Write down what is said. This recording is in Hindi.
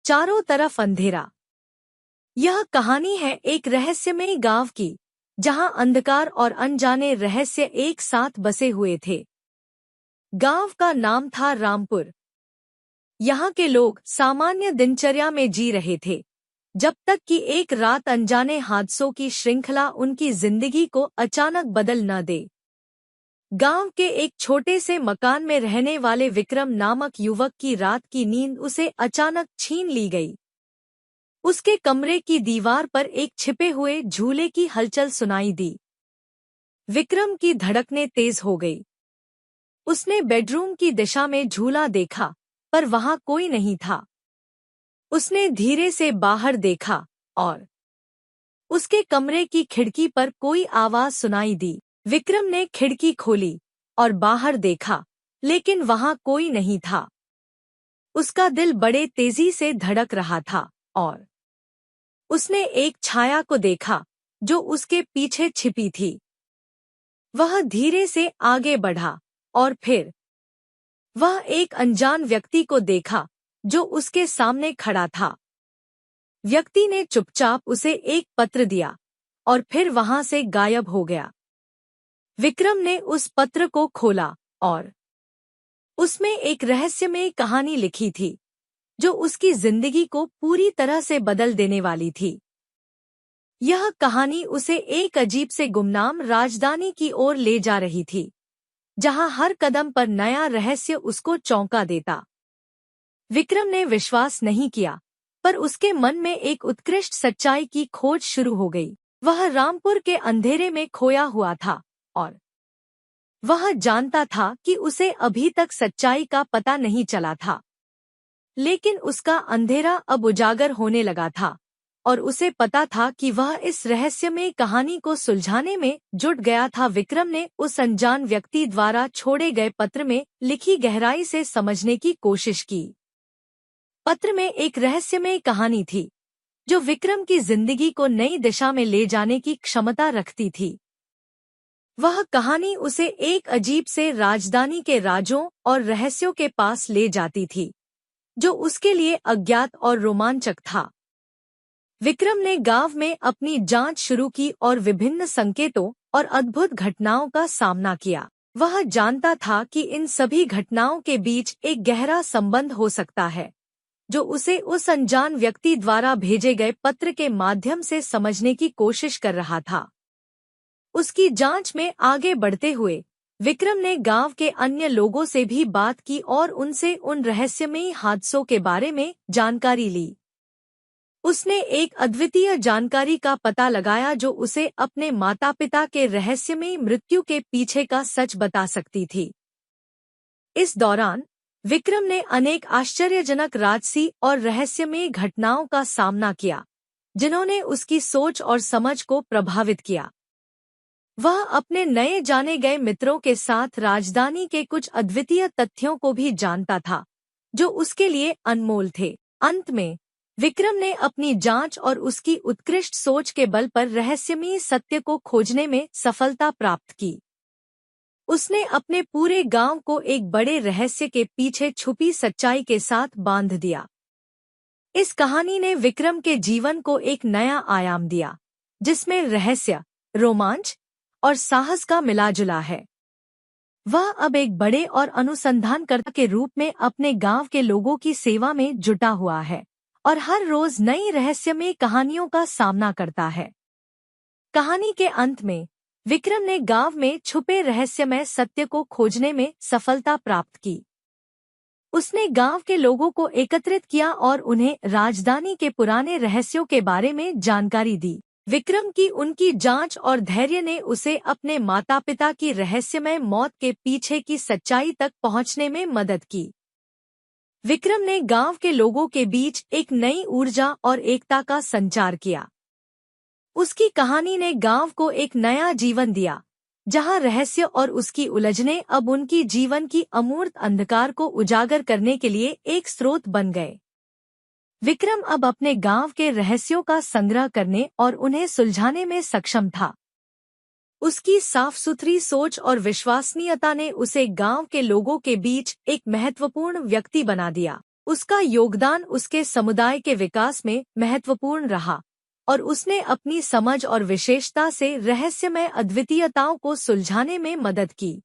चारों तरफ अंधेरा। यह कहानी है एक रहस्यमयी गांव की, जहां अंधकार और अनजाने रहस्य एक साथ बसे हुए थे। गांव का नाम था रामपुर। यहाँ के लोग सामान्य दिनचर्या में जी रहे थे, जब तक कि एक रात अनजाने हादसों की श्रृंखला उनकी जिंदगी को अचानक बदल न दे। गांव के एक छोटे से मकान में रहने वाले विक्रम नामक युवक की रात की नींद उसे अचानक छीन ली गई। उसके कमरे की दीवार पर एक छिपे हुए झूले की हलचल सुनाई दी। विक्रम की धड़कनें तेज हो गई। उसने बेडरूम की दिशा में झूला देखा, पर वहां कोई नहीं था। उसने धीरे से बाहर देखा और उसके कमरे की खिड़की पर कोई आवाज सुनाई दी। विक्रम ने खिड़की खोली और बाहर देखा, लेकिन वहां कोई नहीं था। उसका दिल बड़े तेजी से धड़क रहा था और उसने एक छाया को देखा जो उसके पीछे छिपी थी। वह धीरे से आगे बढ़ा और फिर वह एक अनजान व्यक्ति को देखा जो उसके सामने खड़ा था। व्यक्ति ने चुपचाप उसे एक पत्र दिया और फिर वहां से गायब हो गया। विक्रम ने उस पत्र को खोला और उसमें एक रहस्यमय कहानी लिखी थी, जो उसकी जिंदगी को पूरी तरह से बदल देने वाली थी। यह कहानी उसे एक अजीब से गुमनाम राजधानी की ओर ले जा रही थी, जहां हर कदम पर नया रहस्य उसको चौंका देता। विक्रम ने विश्वास नहीं किया, पर उसके मन में एक उत्कृष्ट सच्चाई की खोज शुरू हो गई। वह रामपुर के अंधेरे में खोया हुआ था और वह जानता था कि उसे अभी तक सच्चाई का पता नहीं चला था। लेकिन उसका अंधेरा अब उजागर होने लगा था और उसे पता था कि वह इस रहस्यमय कहानी को सुलझाने में जुट गया था। विक्रम ने उस अनजान व्यक्ति द्वारा छोड़े गए पत्र में लिखी गहराई से समझने की कोशिश की। पत्र में एक रहस्यमय कहानी थी, जो विक्रम की जिंदगी को नई दिशा में ले जाने की क्षमता रखती थी। वह कहानी उसे एक अजीब से राजधानी के राजों और रहस्यों के पास ले जाती थी, जो उसके लिए अज्ञात और रोमांचक था। विक्रम ने गांव में अपनी जांच शुरू की और विभिन्न संकेतों और अद्भुत घटनाओं का सामना किया। वह जानता था कि इन सभी घटनाओं के बीच एक गहरा संबंध हो सकता है, जो उसे उस अनजान व्यक्ति द्वारा भेजे गए पत्र के माध्यम से समझने की कोशिश कर रहा था। उसकी जांच में आगे बढ़ते हुए विक्रम ने गांव के अन्य लोगों से भी बात की और उनसे उन रहस्यमयी हादसों के बारे में जानकारी ली। उसने एक अद्वितीय जानकारी का पता लगाया जो उसे अपने माता-पिता के रहस्यमयी मृत्यु के पीछे का सच बता सकती थी। इस दौरान विक्रम ने अनेक आश्चर्यजनक राजसी और रहस्यमयी घटनाओं का सामना किया, जिन्होंने उसकी सोच और समझ को प्रभावित किया। वह अपने नए जाने गए मित्रों के साथ राजधानी के कुछ अद्वितीय तथ्यों को भी जानता था, जो उसके लिए अनमोल थे। अंत में विक्रम ने अपनी जांच और उसकी उत्कृष्ट सोच के बल पर रहस्यमयी सत्य को खोजने में सफलता प्राप्त की। उसने अपने पूरे गांव को एक बड़े रहस्य के पीछे छुपी सच्चाई के साथ बांध दिया। इस कहानी ने विक्रम के जीवन को एक नया आयाम दिया, जिसमें रहस्य, रोमांच और साहस का मिलाजुला है। वह अब एक बड़े और अनुसंधानकर्ता के रूप में अपने गांव के लोगों की सेवा में जुटा हुआ है और हर रोज नई रहस्यमय कहानियों का सामना करता है। कहानी के अंत में विक्रम ने गांव में छुपे रहस्यमय सत्य को खोजने में सफलता प्राप्त की। उसने गांव के लोगों को एकत्रित किया और उन्हें राजधानी के पुराने रहस्यों के बारे में जानकारी दी। विक्रम की उनकी जांच और धैर्य ने उसे अपने माता-पिता की रहस्यमय मौत के पीछे की सच्चाई तक पहुंचने में मदद की। विक्रम ने गांव के लोगों के बीच एक नई ऊर्जा और एकता का संचार किया। उसकी कहानी ने गांव को एक नया जीवन दिया, जहां रहस्य और उसकी उलझनें अब उनकी जीवन की अमूर्त अंधकार को उजागर करने के लिए एक स्रोत बन गए। विक्रम अब अपने गांव के रहस्यों का संग्रह करने और उन्हें सुलझाने में सक्षम था। उसकी साफ सुथरी सोच और विश्वसनीयता ने उसे गांव के लोगों के बीच एक महत्वपूर्ण व्यक्ति बना दिया। उसका योगदान उसके समुदाय के विकास में महत्वपूर्ण रहा और उसने अपनी समझ और विशेषता से रहस्यमय अद्वितीयताओं को सुलझाने में मदद की।